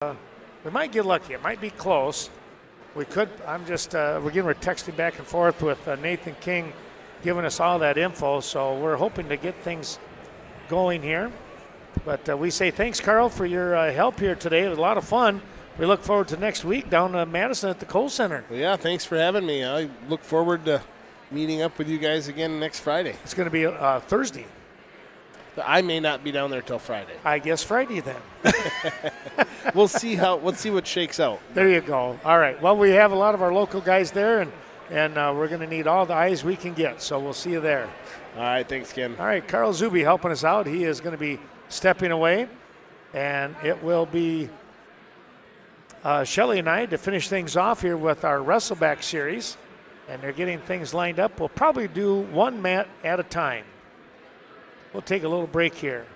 we might get lucky. It might be close. We could. We're texting back and forth with Nathan King giving us all that info. So we're hoping to get things going here. But we say thanks, Carl, for your help here today. It was a lot of fun. We look forward to next week down to Madison at the Kohl Center. Well, yeah, thanks for having me. I look forward to meeting up with you guys again next Friday. It's going to be Thursday. I may not be down there till Friday. I guess Friday then. We'll see what shakes out. There you go. All right. Well, we have a lot of our local guys there, and we're going to need all the eyes we can get. So we'll see you there. All right. Thanks, Ken. All right. Carl Zuby helping us out. He is going to be stepping away, and it will be Shelly and I to finish things off here with our Wrestleback series, and they're getting things lined up. We'll probably do one mat at a time. We'll take a little break here.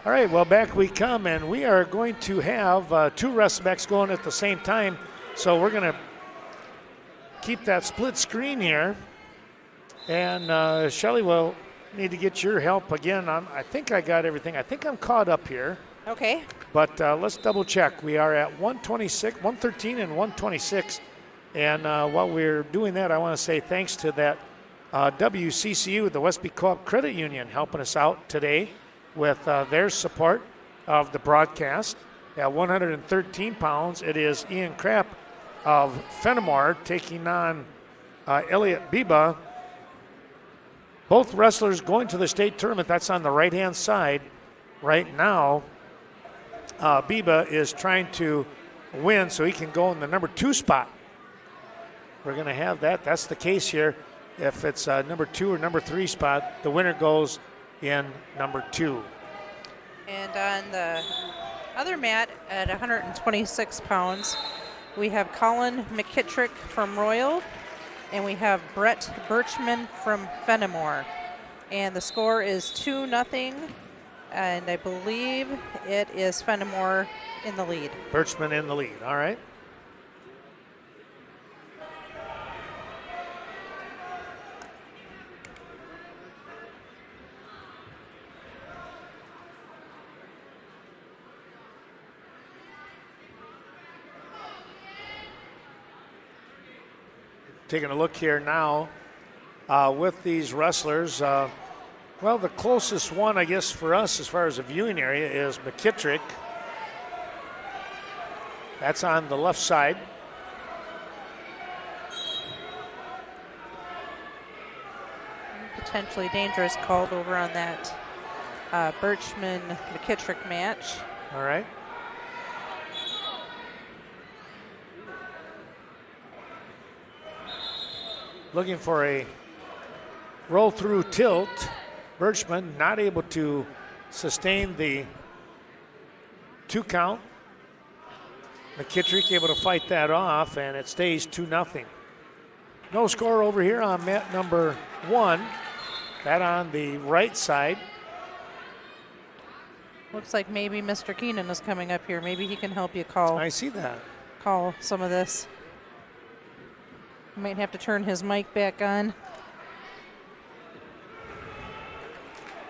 All right, well, back we come, and we are going to have two Wrestlebacks going at the same time. So we're going to keep that split screen here. And Shelly will need to get your help again. I think I got everything. I think I'm caught up here. Okay. But let's double check. We are at 113 and 126. And while we're doing that, I want to say thanks to that WCCU, the Westby Co-op Credit Union, helping us out today with their support of the broadcast. At 113 pounds, it is Ian Krapp of Fenimore taking on Elliot Biba. Both wrestlers going to the state tournament. That's on the right-hand side. Right now, Biba is trying to win so he can go in the number 2 spot. We're going to have that. That's the case here. If it's number 2 or number 3 spot, the winner goes in number 2. And on the other mat at 126 pounds, we have Colin McKittrick from Royal, and we have Brett Birchman from Fenimore. And the score is 2-0, and I believe it is Fenimore in the lead. Birchman in the lead, all right. Taking a look here now with these wrestlers. Well, the closest one, I guess, for us as far as the viewing area is McKittrick. That's on the left side. Potentially dangerous called over on that Birchman-McKittrick match. All right. Looking for a roll through tilt. Birchman not able to sustain the 2 count. McKittrick able to fight that off, and it stays 2-0. No score over here on mat number 1. That on the right side. Looks like maybe Mr. Keenan is coming up here. Maybe he can help you call. I see that. Call some of this. Might have to turn his mic back on.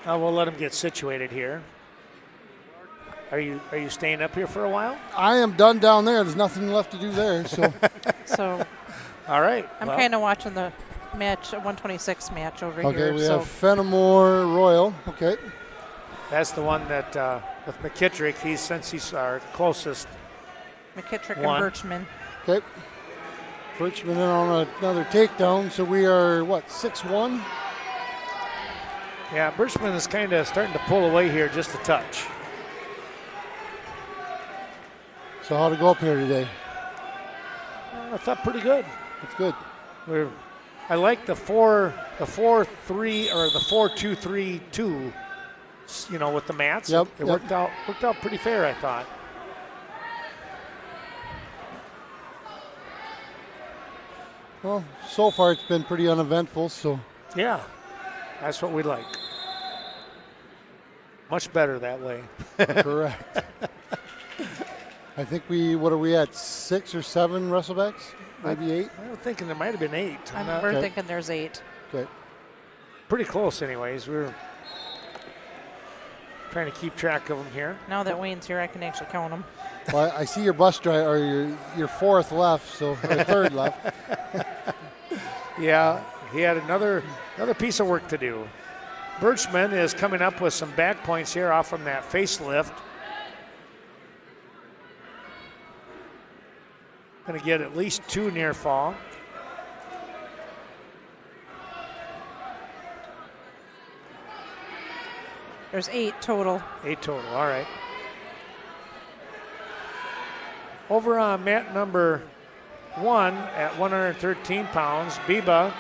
We'll let him get situated here. Are you staying up here for a while? I am done down there. There's nothing left to do there. So all right. I'm kind of watching the match, 126 match over here. Okay, we have Fenimore Royal. Okay. That's the one that with McKittrick, since he's our closest. McKittrick one. and Birchman. Okay. Birchman in on another takedown, so we are, 6-1? Yeah, Birchman is kind of starting to pull away here just a touch. So how'd it go up here today? I thought pretty good. That's good. I like the 4-3 or the 4-2-3-2 with the mats. Yep, It yep. worked out pretty fair, I thought. Well, so far it's been pretty uneventful, so Yeah, that's what we like. Much better that way. correct. I think what are we at, 6 or 7 wrestlebacks? Maybe 8? I'm thinking there might have been 8. We're Okay. thinking there's 8. Okay. Pretty close, anyways. We're trying to keep track of them here. Now that Wayne's here, I can actually count them. Well, I see your bus driver, or your 4th left, or 3rd left. Yeah, he had another piece of work to do. Birchman is coming up with some back points here off from that facelift. Going to get at least 2 near fall. There's 8 total. 8 total, all right. Over on mat number 1 at 113 pounds, Biba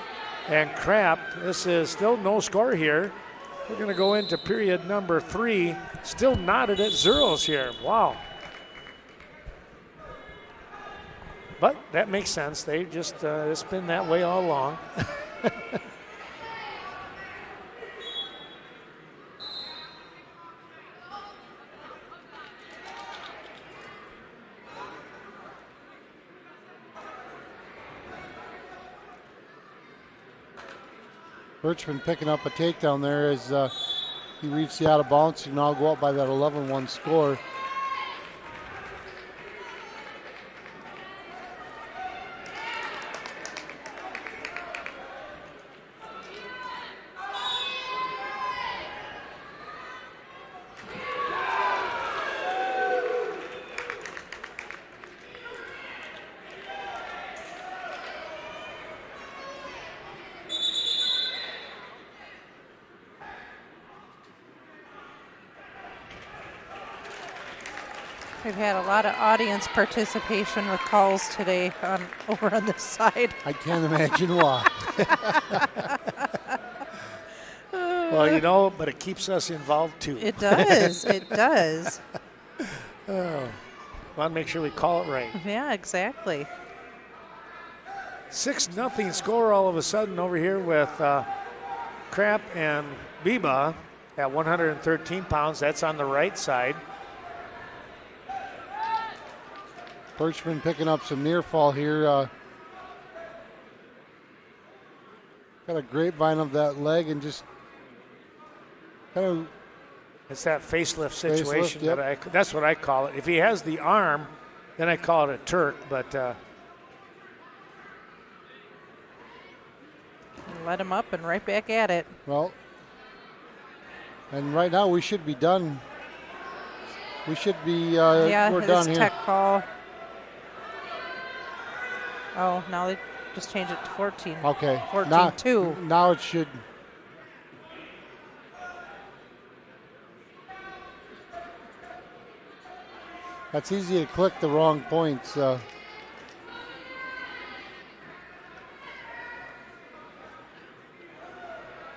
and Krapp. This is still no score here. We're going to go into period number 3. Still knotted at zeros here. Wow. But that makes sense. They just, it's been that way all along. Birchman picking up a takedown there as he reached the out of bounds and now go up by that 11-1 score. We've had a lot of audience participation with calls today over on this side. I can't imagine why. Well, but it keeps us involved too. It does. It does. Want to make sure we call it right. Yeah, exactly. 6-0 score all of a sudden over here with Krapp and Biba at 113 pounds. That's on the right side. Birchman picking up some near fall here. Got a grapevine of that leg and just kind of. It's that facelift situation. Yep. That's what I call it. If he has the arm, then I call it a Turk. But Let him up and right back at it. Well, and right now we should be done. We should be. We're done here. Tech call. Oh, now they just changed it to 14. Okay. 14-2. Now it should. That's easy to click the wrong points.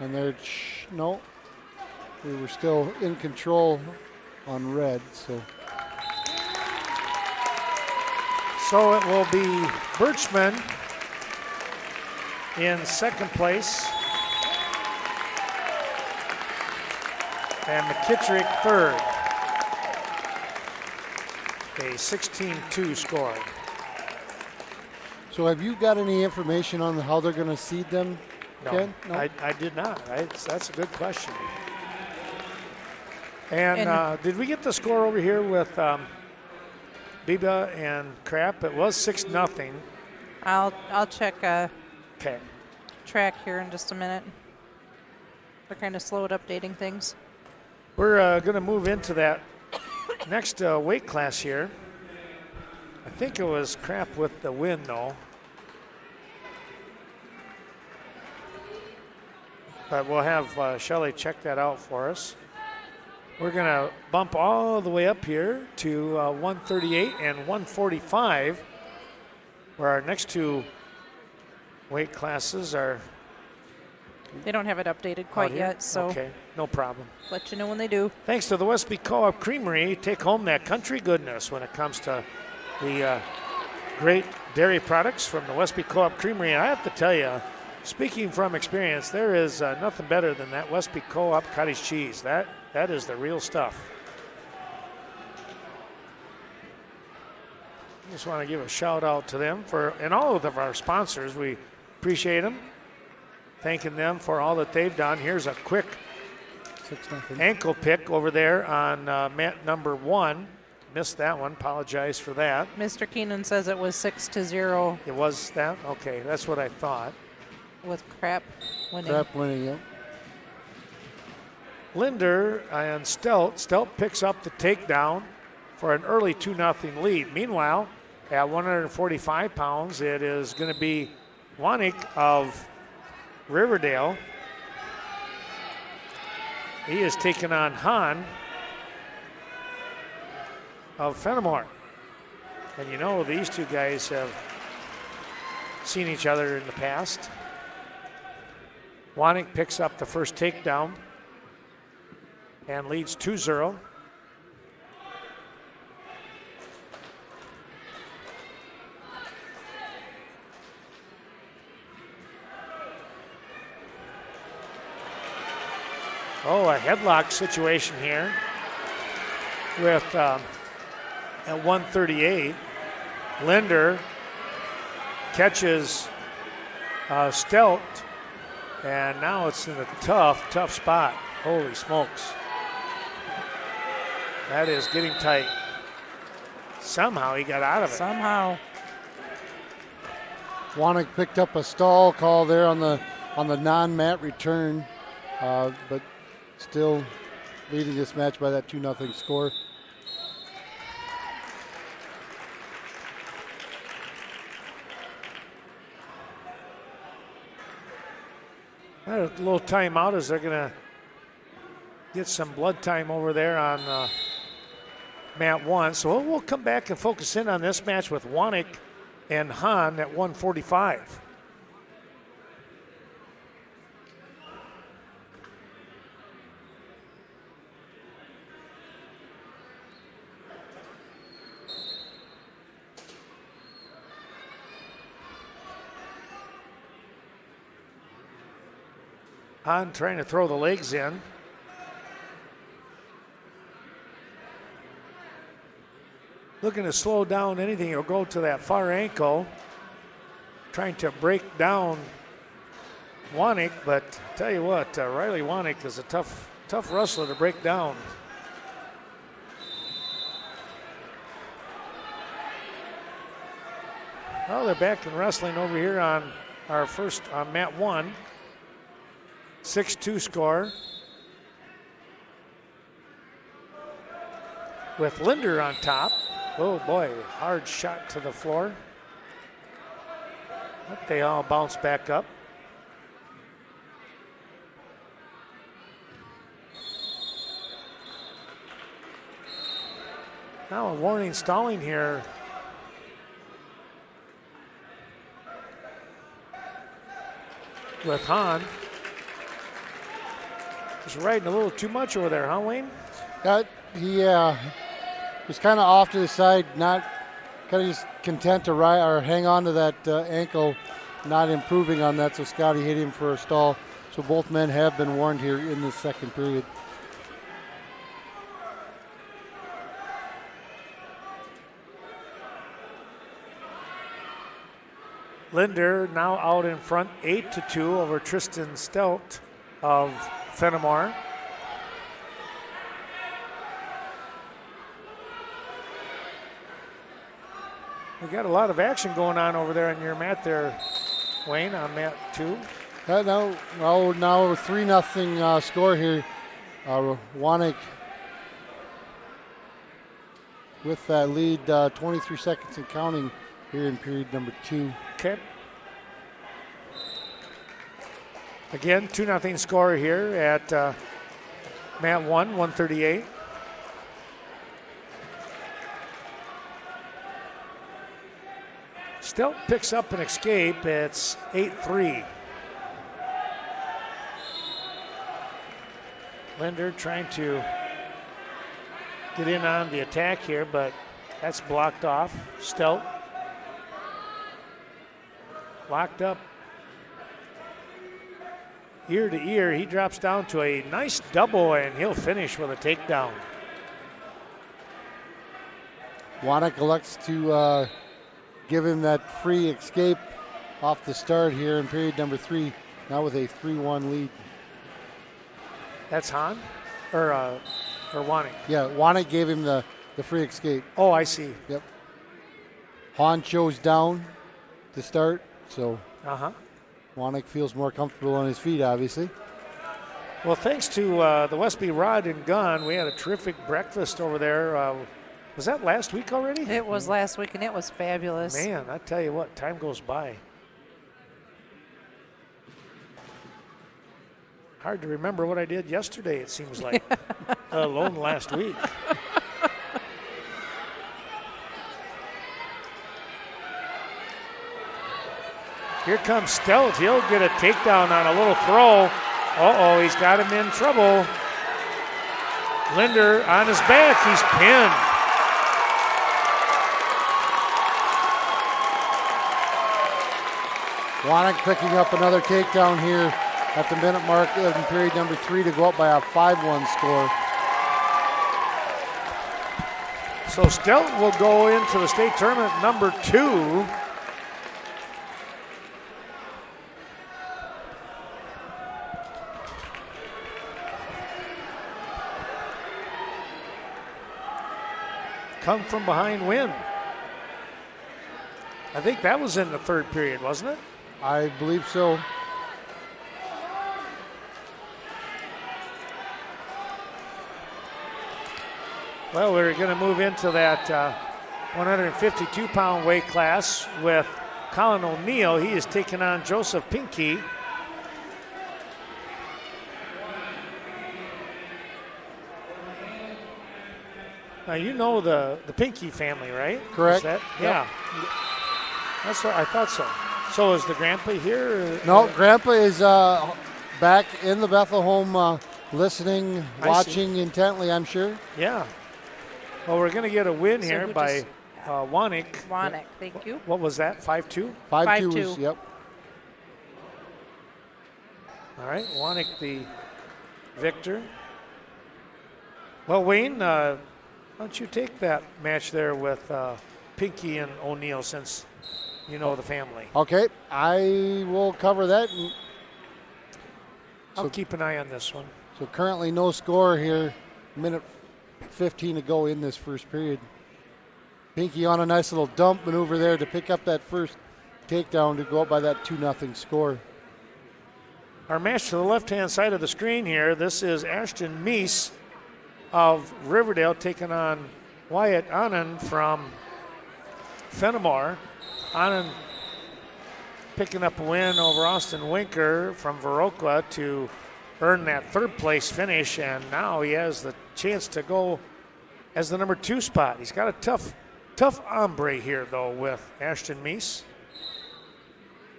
And there, no, we were still in control on red. So it will be Birchman in second place and McKittrick third. A 16-2 score. So have you got any information on how they're going to seed them, Ken? No, I did not. That's a good question. And did we get the score over here with Biba and Krapp? It was 6-0. I'll check Okay. track here in just a minute. They're kind of slow at updating things. We're going to move into that next weight class here. I think it was Krapp with the win, though. But we'll have Shelley check that out for us. We're going to bump all the way up here to 138 and 145, where our next two weight classes are They don't have it updated quite Out here? yet, so Okay, no problem. let you know when they do. Thanks to the Westby Co-op Creamery, take home that country goodness when it comes to the great dairy products from the Westby Co-op Creamery. And I have to tell you, speaking from experience, there is nothing better than that Westby Co-op cottage cheese. That is the real stuff. Just want to give a shout out to them and all of our sponsors. We appreciate them. Thanking them for all that they've done. Here's a quick 6-0. ankle pick over there on mat number 1. Missed that one. Apologize for that. Mr. Keenan says it was 6-0 It was that? Okay, that's what I thought. with Crap winning. Crap winning, yeah. Linder and Stelt. Stelt picks up the takedown for an early 2-0 lead. Meanwhile, at 145 pounds, it is going to be Wanik of Riverdale. He is taking on Han of Fenimore. And you know, these two guys have seen each other in the past. Wanik picks up the first takedown and leads 2-0. Oh, a headlock situation here with at 138. Linder catches Stelt, and now it's in a tough spot. Holy smokes. That is getting tight. Somehow he got out of it. Somehow. Wanik picked up a stall call there on the non-mat return, but still leading this match by that 2-0 score. A little timeout as they're going to get some blood time over there on mat 1. So we'll come back and focus in on this match with Wanik and Han at 145. Han trying to throw the legs in. Looking to slow down anything. He'll go to that far ankle. Trying to break down Wanik, but tell you what, Riley Wanik is a tough wrestler to break down. Well, they're back in wrestling over here on our first on mat 1. 6-2 score. With Linder on top. Oh boy, hard shot to the floor. But they all bounce back up. Now a warning stalling here. With Han. He's riding a little too much over there, huh, Wayne? He was kind of off to the side, not kind of just content to ride or hang on to that ankle, not improving on that. So Scotty hit him for a stall. So both men have been warned here in the second period. Linder now out in front, 8-2 over Tristan Stelt of Fenimore. We got a lot of action going on over there on your mat there, Wayne, on mat 2. Now a 3-0 score here. Wanik with that lead, 23 seconds and counting here in period number 2. Okay. Again, 2-0 score here at mat 1, 138. Stelt picks up an escape. It's 8-3. Linder trying to get in on the attack here, but that's blocked off. Stout locked up ear to ear. He drops down to a nice double, and he'll finish with a takedown. Wanek elects to give him that free escape off the start here in period number 3, now with a 3-1 lead. That's Hahn or Wanek? Yeah, Wanek gave him the free escape. Oh, I see. Yep. Hahn chose down to start, so Wanek feels more comfortable on his feet, obviously. Well, thanks to the Westby Rod and Gun, we had a terrific breakfast over there. Was that last week already? It was last week, and it was fabulous. Man, I tell you what, time goes by. Hard to remember what I did yesterday, it seems like, let alone last week. Here comes Stout. He'll get a takedown on a little throw. Uh-oh, he's got him in trouble. Linder on his back. He's pinned. Wanek picking up another takedown here at the minute mark in period number 3 to go up by a 5-1 score. So Stout will go into the state tournament number 2. Come from behind win. I think that was in the 3rd period, wasn't it? I believe so. Well, we're going to move into that 152-pound weight class with Colin O'Neill. He is taking on Joseph Pinky. Now, you know the Pinky family, right? Correct. Is that? Yep. Yeah. That's what I thought so. So is the grandpa here? No, Grandpa is back in the Bethel home listening, watching intently, I'm sure. Yeah. Well, we're going to get a win So here who by Wanek. Wanek, thank you. What was that, 5-2? 5-2 is, 5-2. yep. All right, Wanek the victor. Well, Wayne, why don't you take that match there with Pinky and O'Neill, since you know the family. Okay, I will cover that. I'll keep an eye on this one. So currently no score here, minute 15 to go in this first period. Pinky on a nice little dump maneuver there to pick up that first takedown to go up by that 2-0 score. Our match to the left-hand side of the screen here, this is Ashton Meese of Riverdale taking on Wyatt Anand from Fenimore. Anand picking up a win over Austin Winker from Viroqua to earn that 3rd place finish, and now he has the chance to go as the number 2 spot. He's got a tough hombre here, though, with Ashton Meese.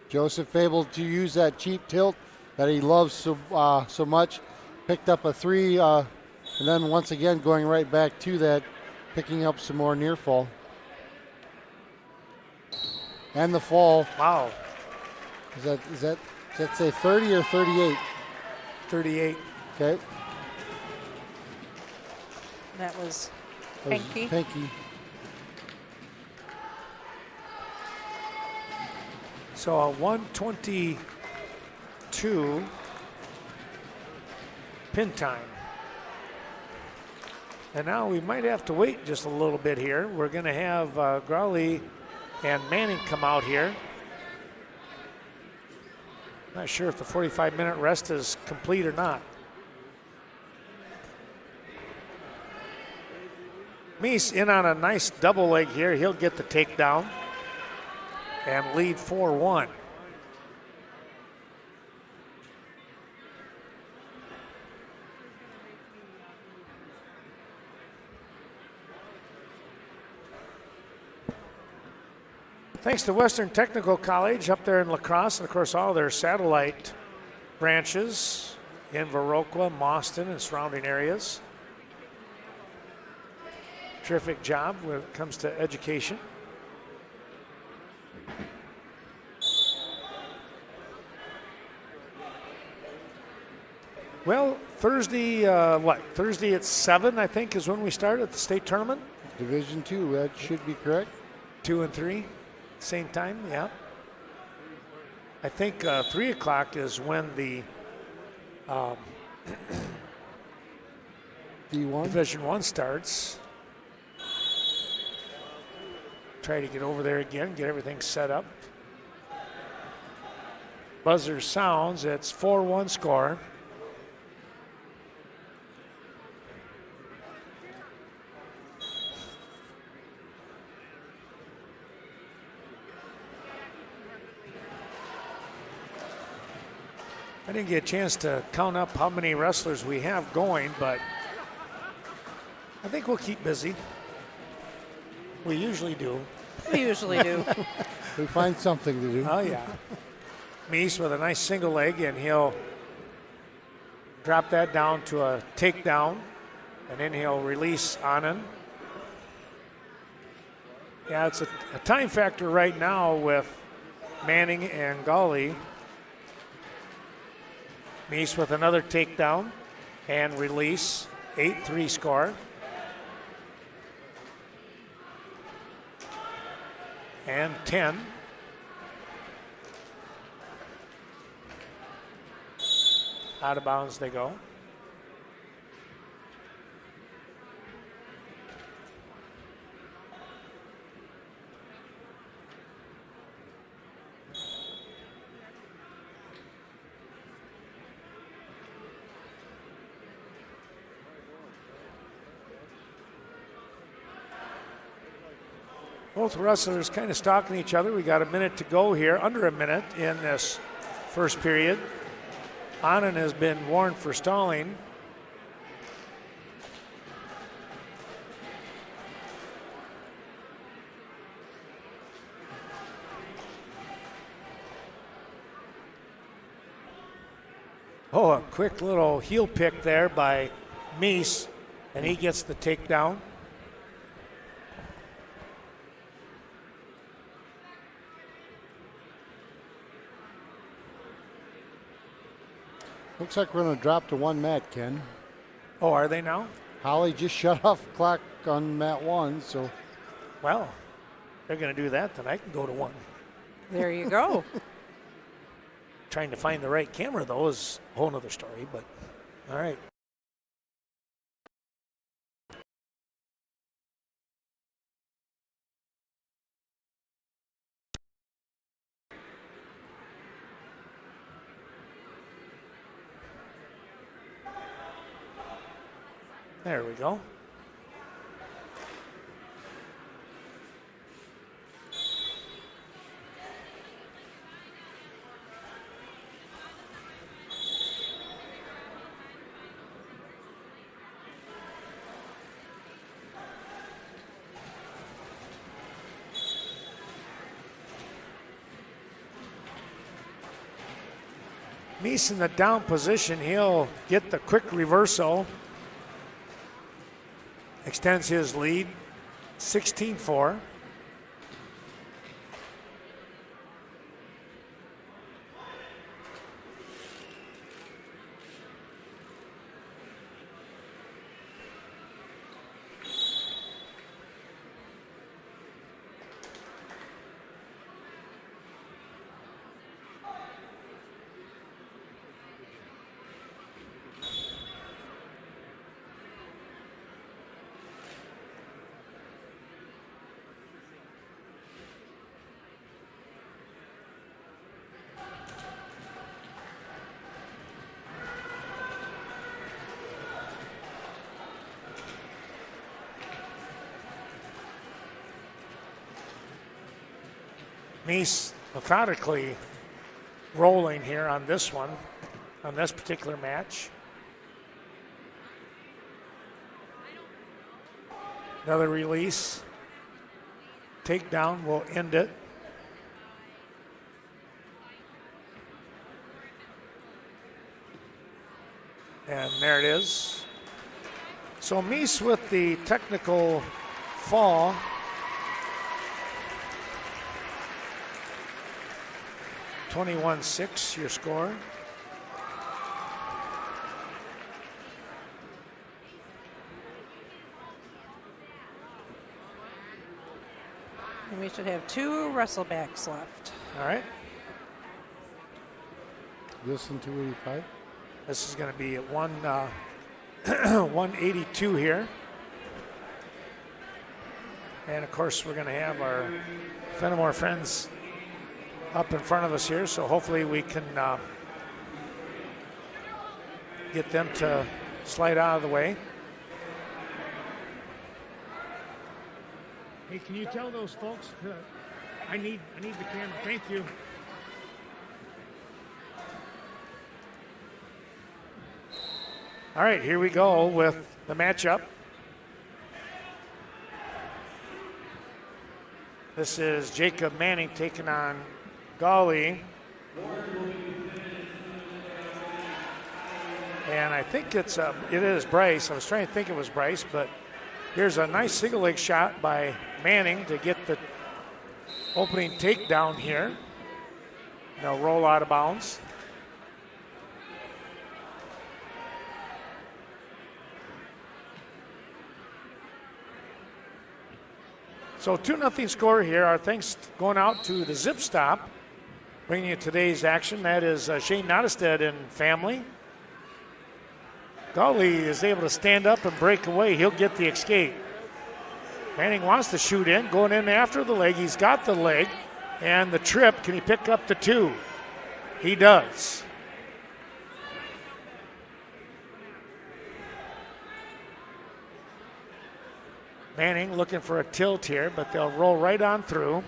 Joseph able to use that cheap tilt that he loves so much. Picked up a 3, and then once again going right back to that, picking up some more near fall. And the fall. Wow. Does that say 30 or 38? 38. Okay. That was That was Pinky. Pinky. So a 122 pin time. And now we might have to wait just a little bit here. We're going to have Growley and Manning come out here. Not sure if the 45-minute rest is complete or not. Meese in on a nice double leg here. He'll get the takedown and lead 4-1. Thanks to Western Technical College up there in La Crosse, and of course all their satellite branches in Viroqua, Mauston, and surrounding areas. Terrific job when it comes to education. Well, Thursday, Thursday at 7, I think, is when we start at the state tournament. Division II, that should be correct. 2 and 3, same time, yeah. I think 3 o'clock is when the D1. Division 1 starts. Try to get over there again, get everything set up. Buzzer sounds, it's 4-1 score. I didn't get a chance to count up how many wrestlers we have going, but I think we'll keep busy. We usually do. We usually do. We find something to do. Oh, yeah. Meese with a nice single leg, and he'll drop that down to a takedown, and then he'll release Anand. Yeah, it's a time factor right now with Manning and Gully. Meese with another takedown and release, 8-3 score. And 10. Out of bounds they go. Both wrestlers kind of stalking each other. We got a minute to go here, under a minute in this first period. Anand has been warned for stalling. Oh, a quick little heel pick there by Meese, and he gets the takedown. Looks like we're going to drop to one mat, Ken. Oh, are they now? Holly just shut off clock on mat 1, so. Well, they're going to do that, then I can go to 1. There you go. Trying to find the right camera, though, is a whole nother story, but all right. There we go. Meese in the down position, he'll get the quick reversal. Extends his lead, 16-4. Meese methodically rolling here on this one, on this particular match. Another release. Takedown will end it. And there it is. So Meese with the technical fall. (21-6) your score. And we should have 2 wrestlebacks left. All right. This in 285. This is going to be at 182 here. And of course, we're going to have our Fenimore friends up in front of us here, so hopefully we can get them to slide out of the way. Hey, can you tell those folks I need the camera? Thank you. All right, here we go with the matchup. This is Jacob Manning taking on Golly. And I think it is Bryce. I was trying to think it was Bryce, but here's a nice single leg shot by Manning to get the opening takedown here. They'll roll out of bounds. So 2-0 score here. Our thanks going out to the Zip Stop, bringing you today's action. That is Shane Nottestead and family. Golly is able to stand up and break away. He'll get the escape. Manning wants to shoot in, going in after the leg. He's got the leg and the trip. Can he pick up the 2? He does. Manning looking for a tilt here, but they'll roll right on through.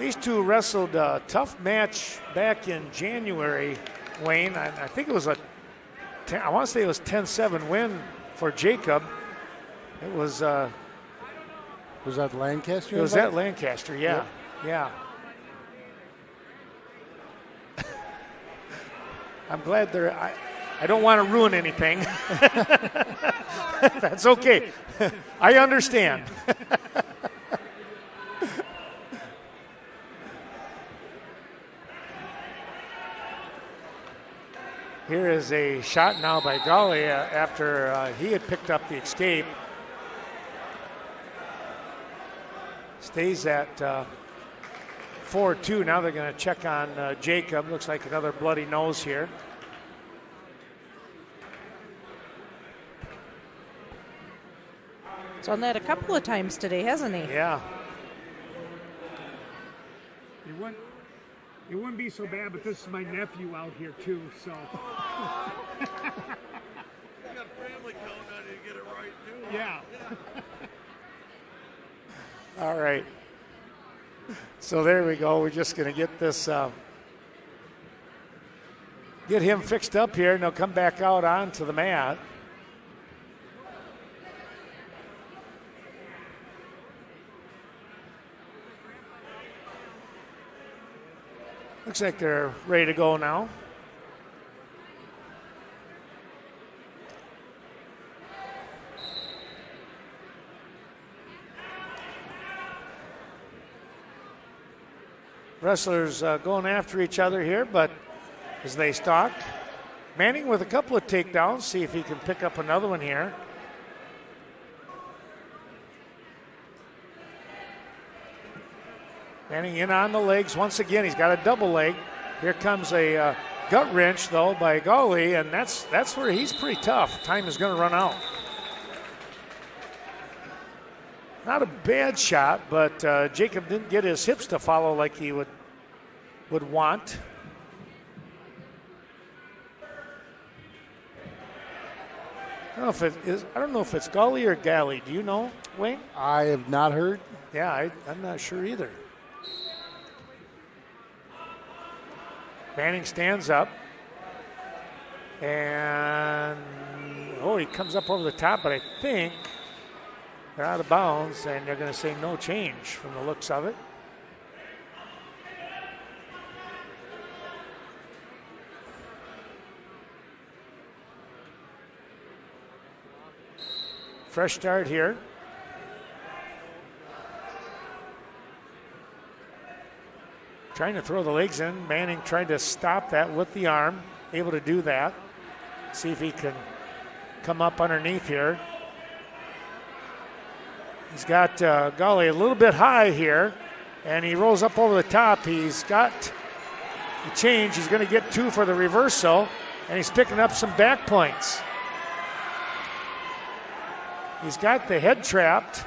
These two wrestled a tough match back in January, Wayne. I think it was I want to say it was 10-7 win for Jacob. It was. Was that Lancaster? It was at Lancaster, yeah. Yep. Yeah. I'm glad they're. I don't want to ruin anything. That's okay. I understand. Here is a shot now by Golly after he had picked up the escape. Stays at 4-2. Now they're going to check on Jacob. Looks like another bloody nose here. He's done that a couple of times today, hasn't he? Yeah. It wouldn't be so bad, but this is my nephew out here too, so. You got family counting on you to get it right too. Yeah. All right. So there we go. We're just going to get this, get him fixed up here, and they'll come back out onto the mat. Looks like they're ready to go now. Wrestlers going after each other here, but as they stalk, Manning with a couple of takedowns, see if he can pick up another one here. Manning in on the legs once again. He's got a double leg. Here comes a gut wrench, though, by Golly, and that's where he's pretty tough. Time is going to run out. Not a bad shot, but Jacob didn't get his hips to follow like he would want. I don't know if it's Golly or Galley. Do you know, Wayne? I have not heard. Yeah, I'm not sure either. Manning stands up, and he comes up over the top, but I think they're out of bounds, and they're going to say no change from the looks of it. Fresh start here. Trying to throw the legs in. Manning tried to stop that with the arm. Able to do that. See if he can come up underneath here. He's got Golly a little bit high here, and he rolls up over the top. He's got the change. He's going to get 2 for the reversal, and he's picking up some back points. He's got the head trapped.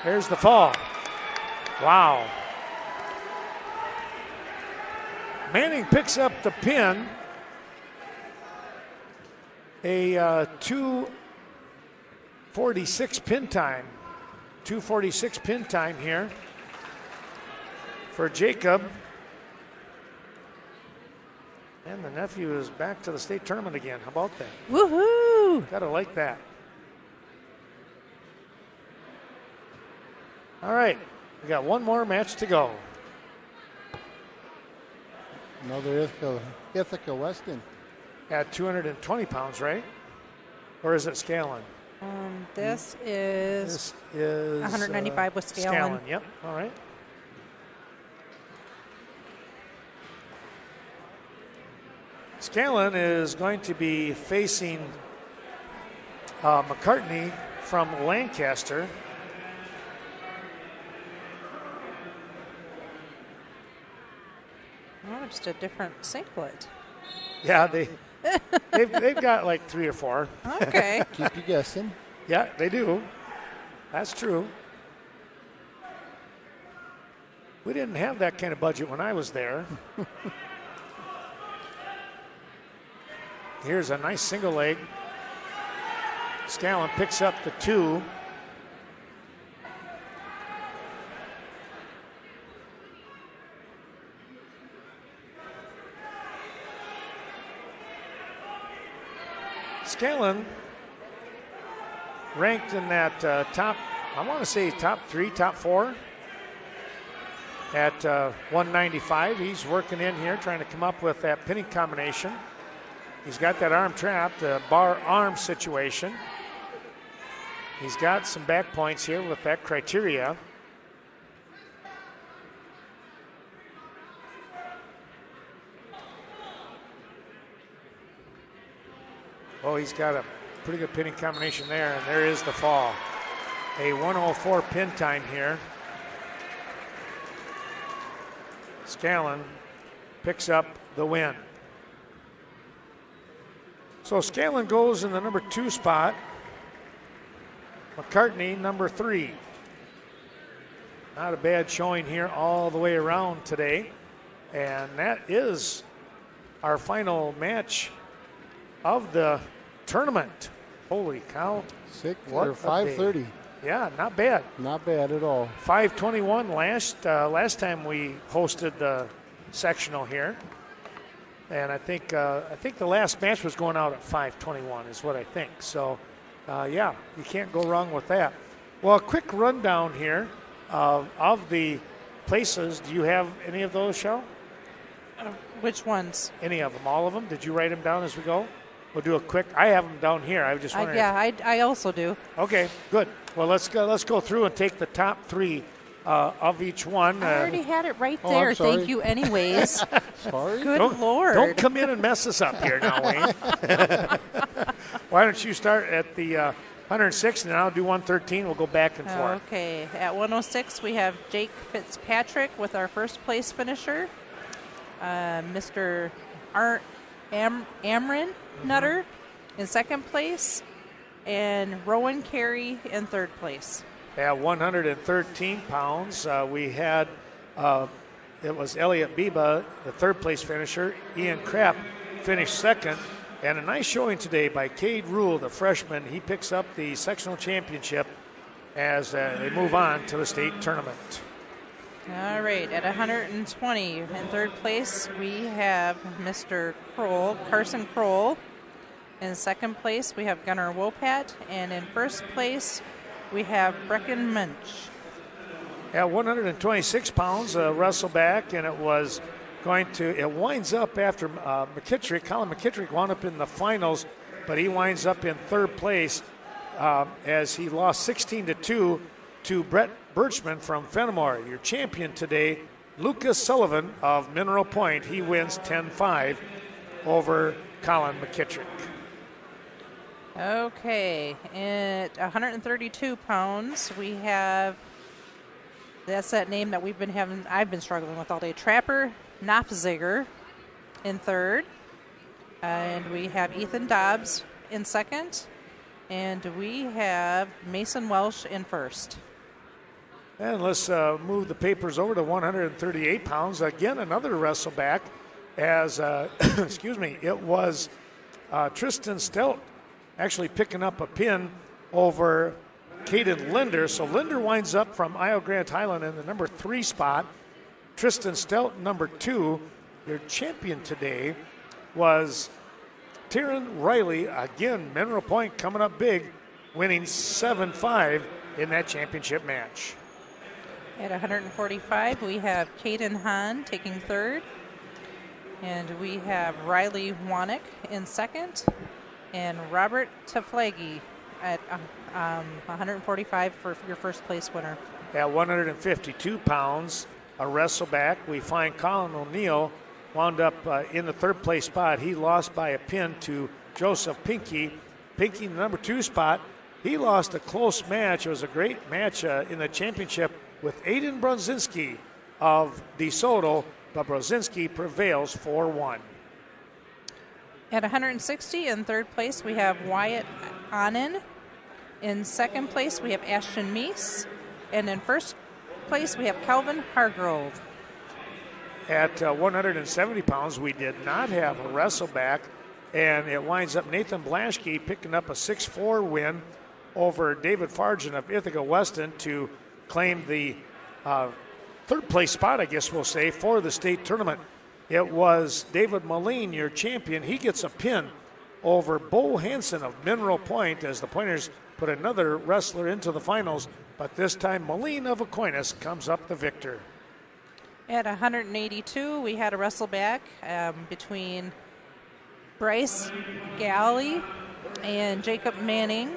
There's the fall. Wow. Manning picks up the pin. A 2:46 pin time. 2:46 pin time here for Jacob. And the nephew is back to the state tournament again. How about that? Woohoo! Gotta like that. All right, we got one more match to go. Another Ithaca Weston. At 220 pounds, right? Or is it Scallon? This is 195 with Scallon. Scallon, yep, all right. Scallon is going to be facing McCartney from Lancaster. Oh, just a different singlet. Yeah, they've got like 3 or 4. Okay. Keep you guessing. Yeah, they do. That's true. We didn't have that kind of budget when I was there. Here's a nice single leg. Scallon picks up the 2. Scallon ranked in that top, I want to say top 3, top 4 at 195. He's working in here, trying to come up with that pinning combination. He's got that arm trapped, bar arm situation. He's got some back points here with that criteria. Oh, he's got a pretty good pinning combination there, and there is the fall. A 104 pin time here. Scallon picks up the win. So Scallon goes in the number 2 spot. McCartney, number 3. Not a bad showing here all the way around today. And that is our final match of the tournament. Holy cow. 5:30. Yeah, not bad. Not bad at all. 5:21 last time we hosted the sectional here. And I think the last match was going out at 5:21 is what I think. So, yeah, you can't go wrong with that. Well, a quick rundown here of the places. Do you have any of those, Shell? Which ones? Any of them? All of them? Did you write them down as we go? We'll do a quick. I have them down here. I was just wondering. I also do. Okay, good. Well, let's go through and take the top 3 of each one. I already had it right I'm there. sorry. Thank you anyways. Sorry? Good Lord. Don't come in and mess us up here now, Wayne. Why don't you start at the 106 and I'll do 113. We'll go back and forth. Okay. At 106, we have Jake Fitzpatrick with our first place finisher. Mr. Amrin Nutter in second place. And Rowan Carey in third place. At 113 pounds, we had, it was Elliot Biba, the third place finisher. Ian Krapp finished second. And a nice showing today by Cade Rule, the freshman. He picks up the sectional championship as they move on to the state tournament. All right, at 120, in third place, we have Mr. Kroll, Carson Kroll. In second place, we have Gunnar Wopat. And in first place, we have Brecken Munch. At 126 pounds, wrestle back, and it was it winds up after McKittrick. Colin McKittrick wound up in the finals, but he winds up in third place as he lost 16-2 to Brett Birchman from Fenimore. Your champion today, Lucas Sullivan of Mineral Point. He wins 10-5 over Colin McKittrick. Okay, at 132 pounds, we have, that's that name that I've been struggling with all day, Trapper Knopfziger in third. And we have Ethan Dobbs in second. And we have Mason Welsh in first. And let's move the papers over to 138 pounds. Again, another wrestleback as, excuse me, it was Tristan Stout actually picking up a pin over Caden Linder. So Linder winds up from Isle Grant Highland in the number 3 spot. Tristan Stout, number 2. Your champion today was Taryn Riley. Again, Mineral Point coming up big, winning 7-5 in that championship match. At 145, we have Caden Hahn taking third. And we have Riley Wanick in second. And Robert Taflagi at 145 for your first place winner. At 152 pounds, a wrestleback, we find Colin O'Neill wound up in the third place spot. He lost by a pin to Joseph Pinkey. Pinkey in the number 2 spot. He lost a close match. It was a great match in the championship with Aiden Brzezinski of DeSoto, but Brzezinski prevails 4-1. At 160 in third place, we have Wyatt Annan. In second place, we have Ashton Meese. And in first place, we have Calvin Hargrove. At 170 pounds, we did not have a wrestleback, and it winds up Nathan Blaschke picking up a 6-4 win over David Fargen of Ithaca Weston to claim the third place spot, I guess we'll say, for the state tournament. It was David Moline, your champion. He gets a pin over Bo Hansen of Mineral Point as the Pointers put another wrestler into the finals, but this time Moline of Aquinas comes up the victor. At 182, we had a wrestleback between Bryce Galley and Jacob Manning.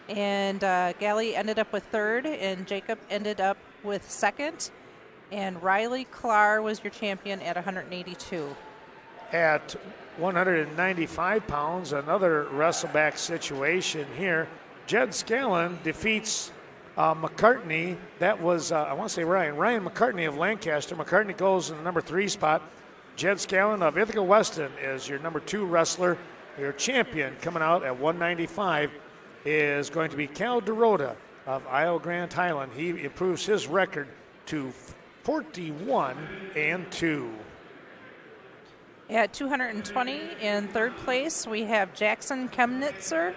And Galley ended up with third, and Jacob ended up with second. And Riley Clark was your champion at 182. At 195 pounds, another wrestleback situation here. Jed Scallon defeats McCartney. That was, I want to say Ryan McCartney of Lancaster. McCartney goes in the number 3 spot. Jed Scallon of Ithaca Weston is your number 2 wrestler. Your champion coming out at 195 is going to be Cal DeRoda of Isle Grant Highland. He improves his record to 41-2. At 220 in third place, we have Jackson Chemnitzer.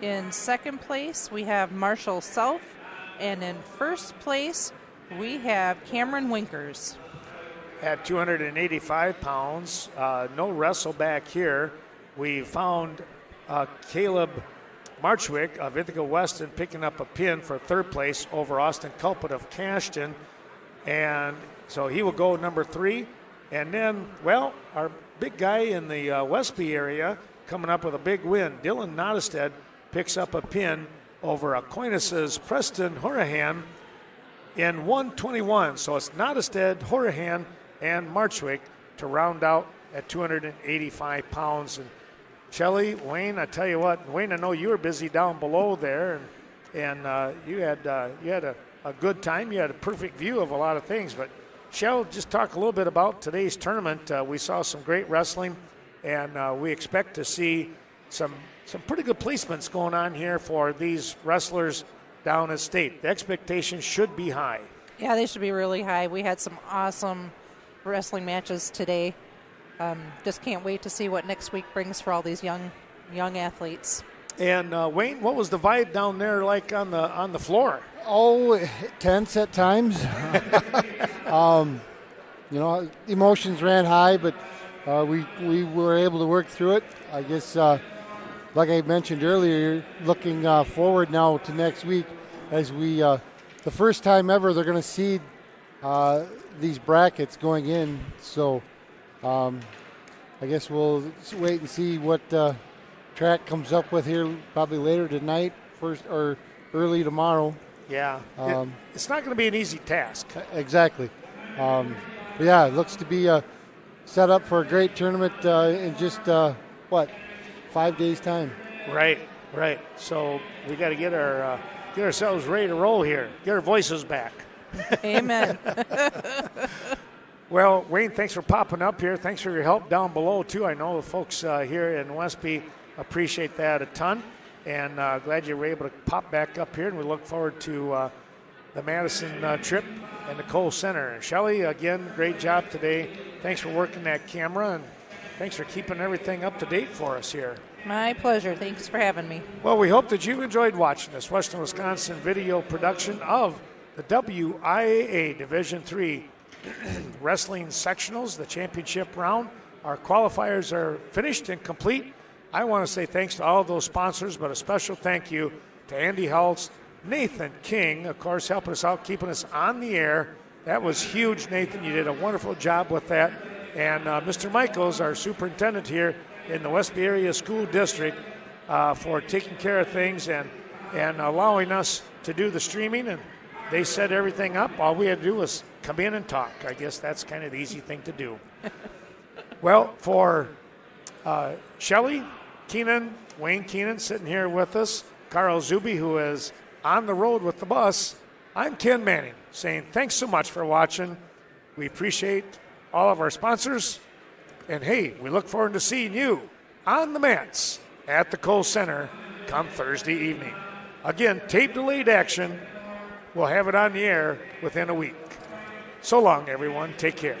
In second place, we have Marshall Self. And in first place, we have Cameron Winkers. At 285 pounds, no wrestleback here. We found Caleb Marchwick of Ithaca Weston picking up a pin for third place over Austin Culpet of Cashton. And so he will go number 3. And then, well, our big guy in the Westby area coming up with a big win. Dylan Nottestead picks up a pin over Aquinas' Preston Horahan in 121. So it's Nottestead, Horahan, and Marchwick to round out at 285 pounds. And Shelley, Wayne, I tell you what, Wayne, I know you were busy down below there, and you had a good time. You had a perfect view of a lot of things. But Shell, just talk a little bit about today's tournament. We saw some great wrestling, and we expect to see some pretty good placements going on here for these wrestlers down at state. The expectations should be high. Yeah, they should be really high. We had some awesome wrestling matches today. Just can't wait to see what next week brings for all these young athletes. And Wayne, what was the vibe down there like on the floor? Oh, tense at times. Emotions ran high, but we were able to work through it. I guess, like I mentioned earlier, looking forward now to next week as we, the first time ever, they're going to seed these brackets going in. So I guess we'll wait and see what track comes up with here probably later tonight, first or early tomorrow. Yeah, it's not going to be an easy task. Exactly. But yeah, it looks to be set up for a great tournament in just 5 days time. Right. So we got to get ourselves ready to roll here. Get our voices back. Amen. Well, Wayne, thanks for popping up here. Thanks for your help down below, too. I know the folks here in Westby appreciate that a ton. And glad you were able to pop back up here. And we look forward to the Madison trip and the Cole Center. And Shelley, again, great job today. Thanks for working that camera. And thanks for keeping everything up to date for us here. My pleasure. Thanks for having me. Well, we hope that you enjoyed watching this Western Wisconsin video production of the WIAA Division III Wrestling Sectionals, the championship round. Our qualifiers are finished and complete. I want to say thanks to all of those sponsors, but a special thank you to Andy Hulse, Nathan King, of course, helping us out, keeping us on the air. That was huge, Nathan. You did a wonderful job with that. And Mr. Michaels, our superintendent here in the Westby Area School District, for taking care of things and allowing us to do the streaming. And they set everything up. All we had to do was come in and talk. I guess that's kind of the easy thing to do. Well, for Shelley Keenan, Wayne Keenan sitting here with us, Carl Zuby, who is on the road with the bus, I'm Ken Manning saying thanks so much for watching. We appreciate all of our sponsors. And hey, we look forward to seeing you on the mats at the Cole Center come Thursday evening. Again, tape delayed action. We'll have it on the air within a week. So long, everyone. Take care.